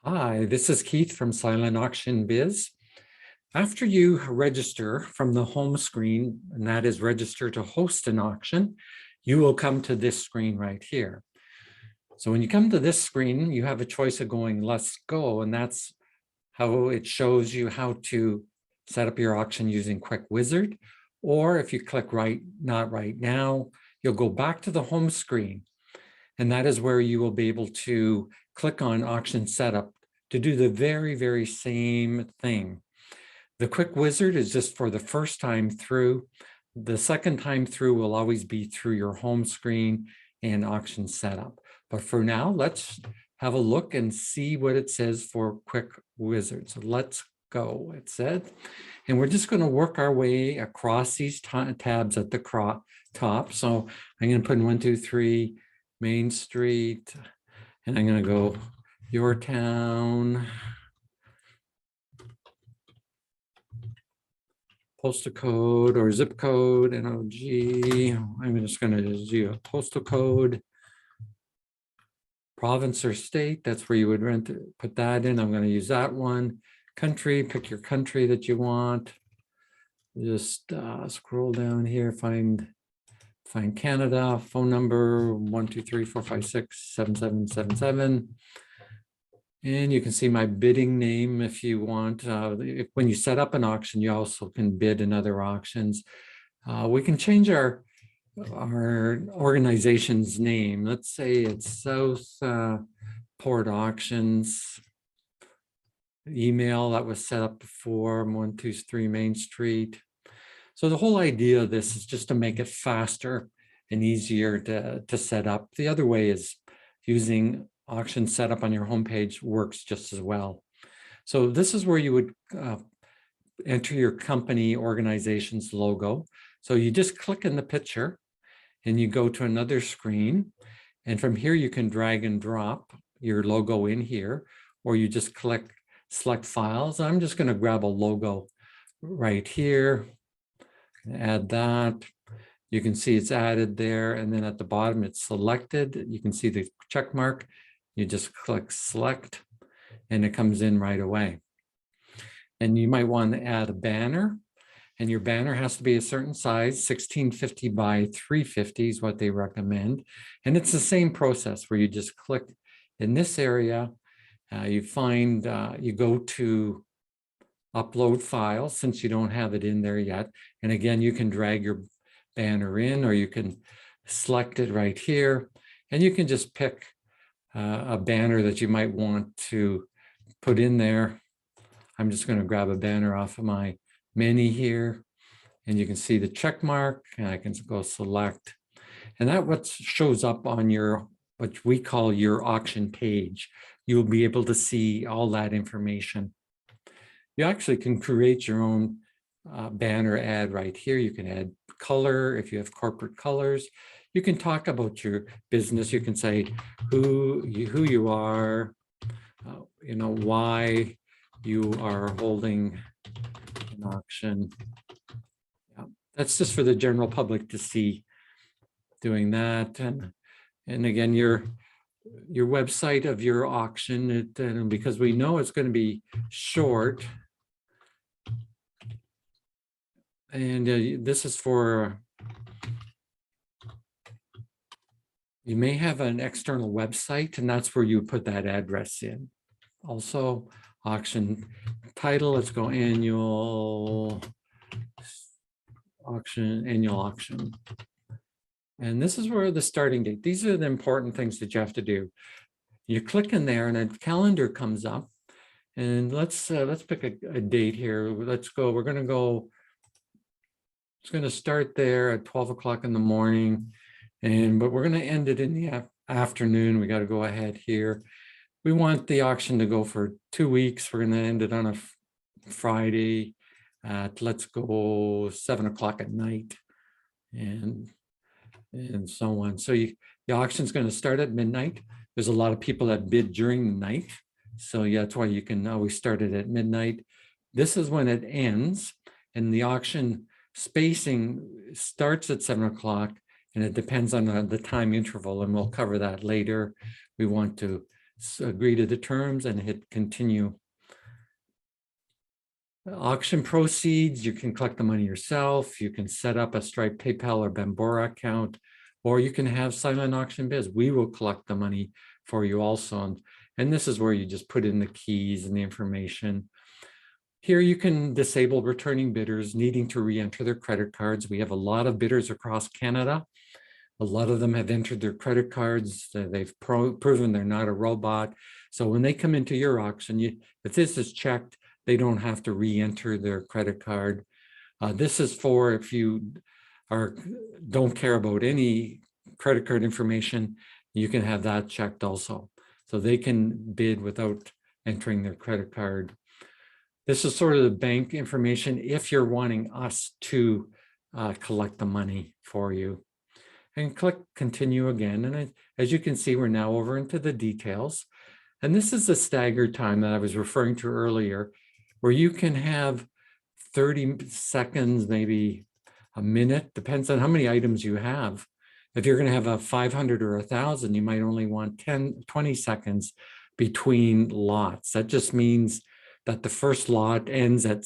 Hi, this is Keith from Silent Auction Biz. After you register from the home screen, and that is register to host an auction, you will come to this screen right here. So when you come to this screen, you have a choice of going let's go, and that's how it shows you how to set up your auction using Quick Wizard. Or if you click not right now, you'll go back to the home screen. And that is where you will be able to click on auction setup to do the very, very same thing. The Quick Wizard is just for the first time through. The second time through will always be through your home screen and auction setup. But for now, let's have a look and see what it says for Quick Wizard. So let's go, it said. And we're just going to work our way across these tabs at the top. So I'm going to put in 1, 2, 3, Main Street, and I'm going to go your town, postal code or zip code, NOG. I'm just going to do a postal code, province or state. That's where you would put that in. I'm going to use that one. Country, pick your country that you want. Just scroll down here, find Canada, phone number 123-456-7777. And you can see my bidding name if you want. When you set up an auction, you also can bid in other auctions. We can change our organization's name. Let's say it's Southport Auctions. Email that was set up before, 123 Main Street. So the whole idea of this is just to make it faster and easier to set up. The other way is using auction setup on your homepage works just as well. So this is where you would enter your company organization's logo. So you just click in the picture and you go to another screen. And from here, you can drag and drop your logo in here, or you just select files. I'm just going to grab a logo right here, add that. You can see it's added there. And then at the bottom, it's selected. You can see the check mark. You just click select and it comes in right away. And you might want to add a banner, and your banner has to be a certain size. 1650 by 350 is what they recommend. And it's the same process where you just click in this area. You go to upload file since you don't have it in there yet. And again, you can drag your banner in, or you can select it right here. And you can just pick a banner that you might want to put in there. I'm just going to grab a banner off of my menu here, and you can see the check mark, and I can go select. And that what shows up on what we call your auction page. You'll be able to see all that information. You actually can create your own banner ad right here. You can add color if you have corporate colors. You can talk about your business. You can say who you are, why you are holding an auction. Yeah, that's just for the general public to see doing that. And again, your website of your auction, because we know it's going to be short. And this is for, you may have an external website, and that's where you put that address in. Also, auction title, let's go annual auction. And this is where the starting date. These are the important things that you have to do. You click in there and a calendar comes up. And let's pick a date here. Let's go, we're going to go, it's going to start there at 12 o'clock in the morning. But we're going to end it in the afternoon. We got to go ahead here. We want the auction to go for 2 weeks. We're going to end it on a Friday at, let's go 7 o'clock at night, and so on. So the auction's going to start at midnight. There's a lot of people that bid during the night. So yeah, that's why you can always start it at midnight. This is when it ends, and the auction spacing starts at 7 o'clock, and it depends on the time interval, and we'll cover that later. We want to agree to the terms and hit continue. Auction proceeds, you can collect the money yourself. You can set up a Stripe, PayPal, or Bambora account, or you can have Silent Auction Biz. We will collect the money for you also. And this is where you just put in the keys and the information. Here you can disable returning bidders needing to re-enter their credit cards. We have a lot of bidders across Canada. A lot of them have entered their credit cards. They've proven they're not a robot. So when they come into your auction, if this is checked, they don't have to re-enter their credit card. This is for if you don't care about any credit card information, you can have that checked also. So they can bid without entering their credit card. This is sort of the bank information if you're wanting us to collect the money for you. And click continue again. And as you can see, we're now over into the details. And this is the staggered time that I was referring to earlier, where you can have 30 seconds, maybe a minute, depends on how many items you have. If you're going to have a 500 or 1,000, you might only want 20 seconds between lots. That just means that the first lot ends at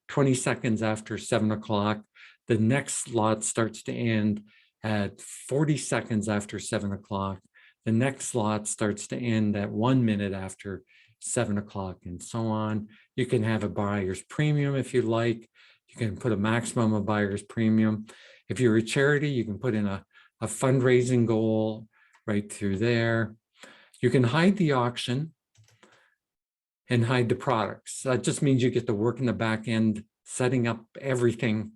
20 seconds after 7 o'clock. The next lot starts to end at 40 seconds after 7 o'clock. The next lot starts to end at 1 minute after 7 o'clock, and so on. You can have a buyer's premium if you like. You can put a maximum of buyer's premium. If you're a charity, you can put in a fundraising goal right through there. You can hide the auction and hide the products. That just means you get to work in the back end, setting up everything.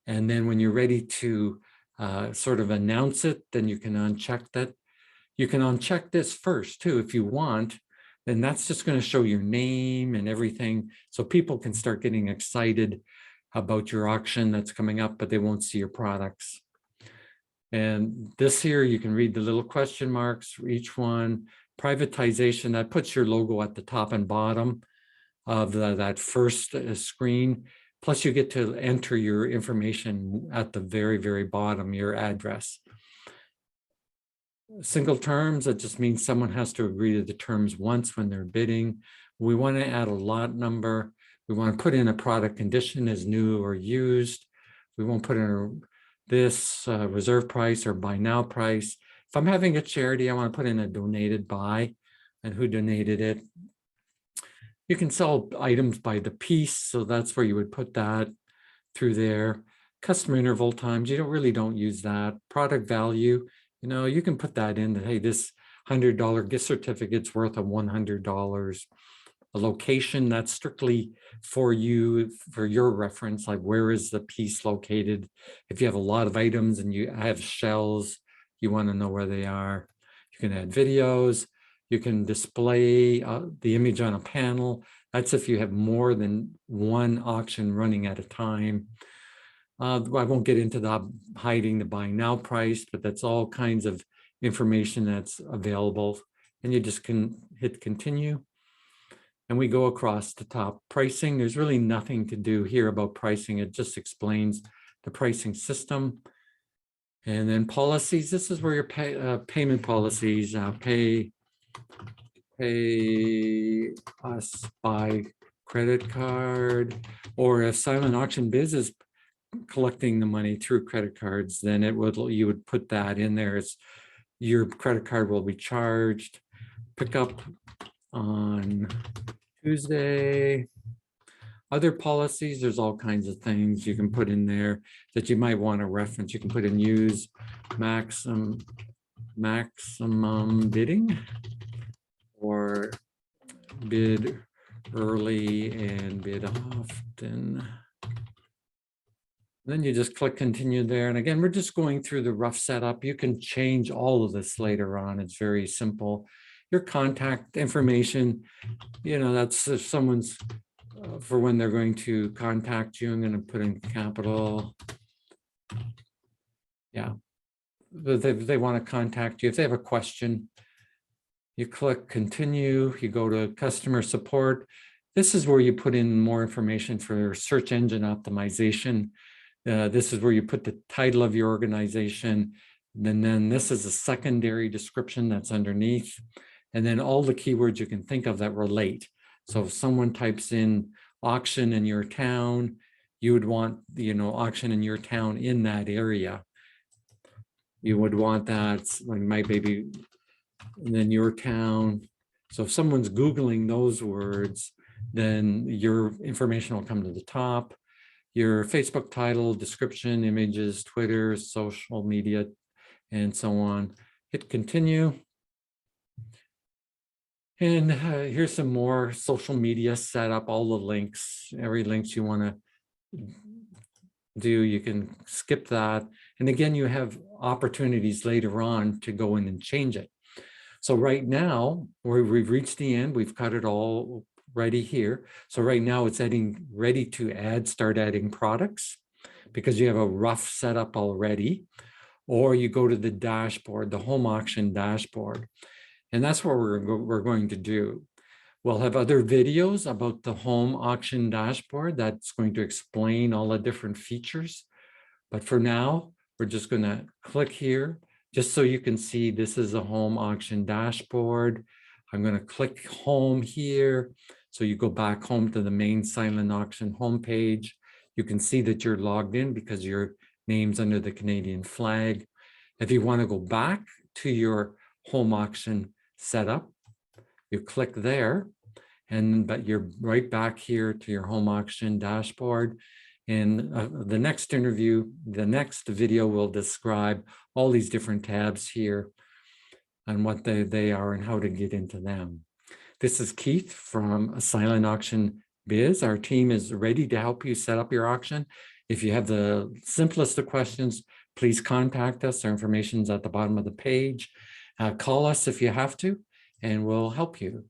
And then when you're ready to sort of announce it, then you can uncheck that. You can uncheck this first too, if you want. Then that's just going to show your name and everything. So people can start getting excited about your auction that's coming up, but they won't see your products. And this here, you can read the little question marks for each one. Privatization, that puts your logo at the top and bottom of that first screen. Plus you get to enter your information at the very, very bottom, your address. Single terms, that just means someone has to agree to the terms once when they're bidding. We want to add a lot number. We want to put in a product condition as new or used. We won't put in this reserve price or buy now price. If I'm having a charity, I want to put in a donated by and who donated it. You can sell items by the piece, so that's where you would put that through there. Customer interval times, you really don't use that. Product value, you can put that in that, hey, this $100 gift certificate's worth of $100. A location, that's strictly for you, for your reference, like where is the piece located? If you have a lot of items and you have shells, you want to know where they are. You can add videos. You can display the image on a panel. That's if you have more than one auction running at a time. I won't get into the hiding the buy now price, but that's all kinds of information that's available. And you just can hit continue. And we go across the top. Pricing, there's really nothing to do here about pricing. It just explains the pricing system. And then policies, this is where your payment policies, pay us by credit card, or if Silent Auction Biz is collecting the money through credit cards, then you would put that in there. It's your credit card will be charged. Pick up on Tuesday. Other policies, there's all kinds of things you can put in there that you might want to reference. You can put in use maximum bidding, or bid early and bid often. Then you just click continue there. And again, we're just going through the rough setup. You can change all of this later on. It's very simple. Your contact information, that's if someone's for when they're going to contact you. I'm going to put in capital. Yeah. If they want to contact you, if they have a question, you click continue, you go to customer support. This is where you put in more information for search engine optimization. This is where you put the title of your organization. And then this is a secondary description that's underneath. and then all the keywords you can think of that relate. So if someone types in auction in your town, you would want, auction in your town in that area. You would want that, like my baby, and then your town. So if someone's Googling those words, then your information will come to the top. Your Facebook title, description, images, Twitter, social media, and so on. Hit continue. And here's some more social media setup, all the links, every links you want to do, you can skip that. And again, you have opportunities later on to go in and change it. So right now, we've reached the end, we've got it all ready here. So right now it's ready to start adding products because you have a rough setup already, or you go to the dashboard, the home auction dashboard. And that's what we're going to do. We'll have other videos about the home auction dashboard that's going to explain all the different features. But for now, we're just going to click here just so you can see this is a home auction dashboard. I'm going to click home here. So you go back home to the main silent auction homepage. You can see that you're logged in because your name's under the Canadian flag. If you want to go back to your home auction setup, you click there, but you're right back here to your home auction dashboard. And the next video will describe all these different tabs here and what they are and how to get into them. This is Keith from Silent Auction Biz. Our team is ready to help you set up your auction. If you have the simplest of questions, please contact us. Our information is at the bottom of the page. Call us if you have to, and we'll help you.